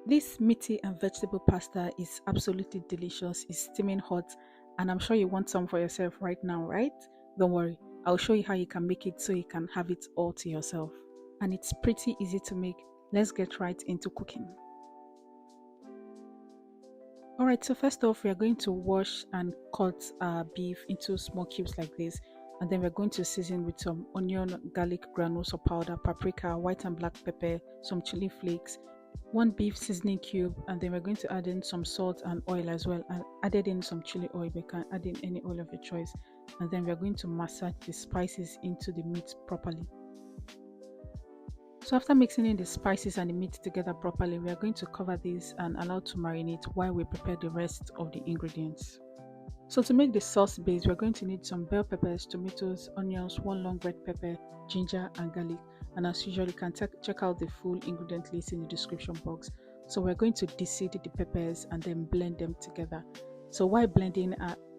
This meaty and vegetable pasta is absolutely delicious. It's steaming hot, and I'm sure you want some for yourself right now, right? Don't worry, I'll show you how you can make it so you can have it all to yourself. And it's pretty easy to make. Let's get right into cooking. Alright, so first off, we are going to wash and cut our beef into small cubes like this. And then we're going to season with some onion, garlic granules or powder, paprika, white and black pepper, some chili flakes, one beef seasoning cube, and then we're going to add in some salt and oil as well. I added in some chili oil, but you can add in any oil of your choice. And then we're going to massage the spices into the meat properly. So after mixing in the spices and the meat together properly, we are going to cover this and allow to marinate while we prepare the rest of the ingredients. So to make the sauce base, we're going to need some bell peppers, tomatoes, onions, one long red pepper, ginger and garlic. And as usual, you can check out the full ingredient list in the description box. So we're going to deseed the peppers and then blend them together. So while blending,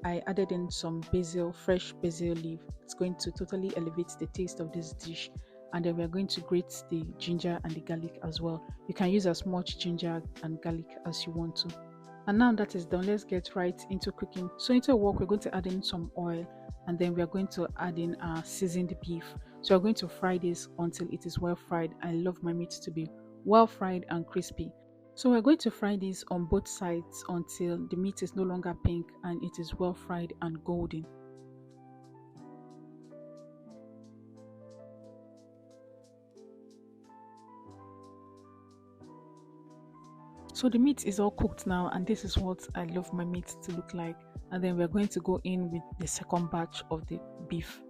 I added in some basil, fresh basil leaf. It's going to totally elevate the taste of this dish. And then we're going to grate the ginger and the garlic as well. You can use as much ginger and garlic as you want to. And now that is done, let's get right into cooking. So into a wok, we're going to add in some oil, and then we're going to add in our seasoned beef. So we're going to fry this until it is well fried. I love my meat to be well fried and crispy. So we're going to fry this on both sides until the meat is no longer pink and it is well fried and golden. So the meat is all cooked now, and this is what I love my meat to look like. And then we're going to go in with the second batch of the beef.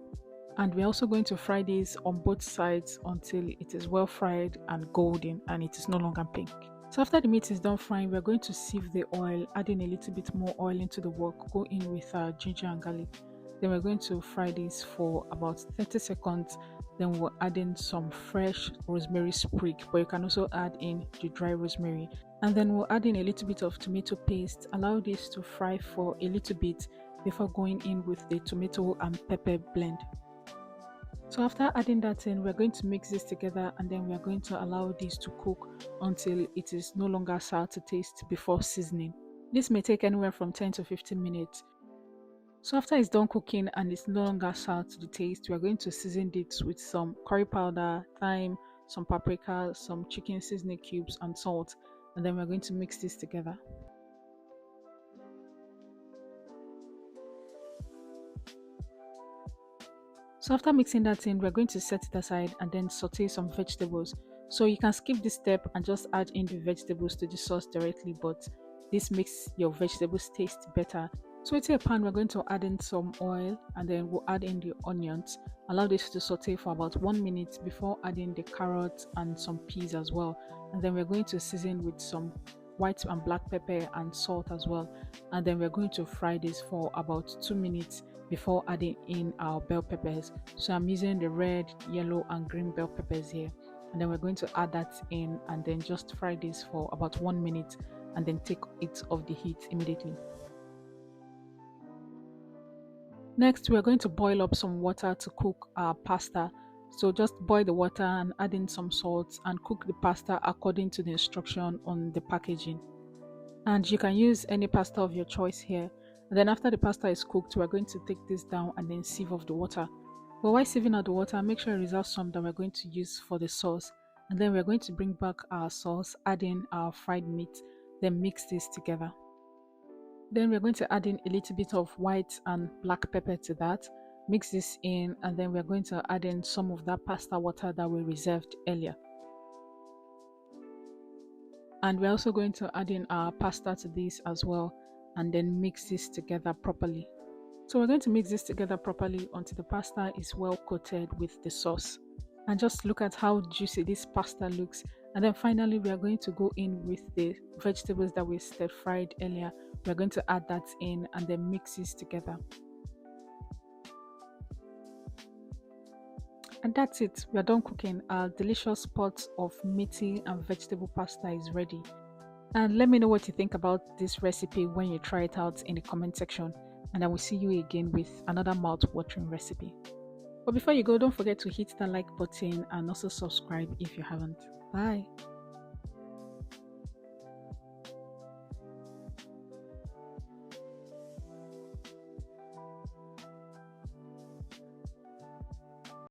And we're also going to fry this on both sides until it is well fried and golden and it is no longer pink. So after the meat is done frying, we're going to sieve the oil, adding a little bit more oil into the wok, go in with ginger and garlic. Then we're going to fry this for about 30 seconds. Then we'll add in some fresh rosemary sprig, but you can also add in the dry rosemary. And then we'll add in a little bit of tomato paste. Allow this to fry for a little bit before going in with the tomato and pepper blend. So after adding that in, we're going to mix this together, and then we are going to allow this to cook until it is no longer sour to taste before seasoning. This may take anywhere from 10 to 15 minutes. So after it's done cooking and it's no longer sour to the taste, we are going to season it with some curry powder, thyme, some paprika, some chicken seasoning cubes and salt, and then we're going to mix this together. So after mixing that in, we're going to set it aside and then saute some vegetables. So you can skip this step and just add in the vegetables to the sauce directly, but this makes your vegetables taste better. So into a pan, we're going to add in some oil, and then we'll add in the onions. Allow this to saute for about 1 minute before adding the carrots and some peas as well. And then we're going to season with some white and black pepper and salt as well. And then we're going to fry this for about 2 minutes before adding in our bell peppers. So I'm using the red, yellow and green bell peppers here. And then we're going to add that in and then just fry this for about 1 minute and then take it off the heat immediately. Next, we are going to boil up some water to cook our pasta. So just boil the water and add in some salt and cook the pasta according to the instruction on the packaging. And you can use any pasta of your choice here. And then after the pasta is cooked, we're going to take this down and then sieve off the water. But while sieving out the water, make sure you reserve some that we're going to use for the sauce. And then we're going to bring back our sauce, add in our fried meat, then mix this together. Then we're going to add in a little bit of white and black pepper to that. Mix this in, and then we're going to add in some of that pasta water that we reserved earlier. And we're also going to add in our pasta to this as well, and then mix this together properly. So we're going to mix this together properly until the pasta is well coated with the sauce. And just look at how juicy this pasta looks. And then finally, we are going to go in with the vegetables that we stir fried earlier. We're going to add that in and then mix this together. And that's it. We are done cooking. Our delicious pot of meaty and vegetable pasta is ready. And let me know what you think about this recipe when you try it out in the comment section. And I will see you again with another mouth-watering recipe. But before you go, don't forget to hit that like button and also subscribe if you haven't. Bye.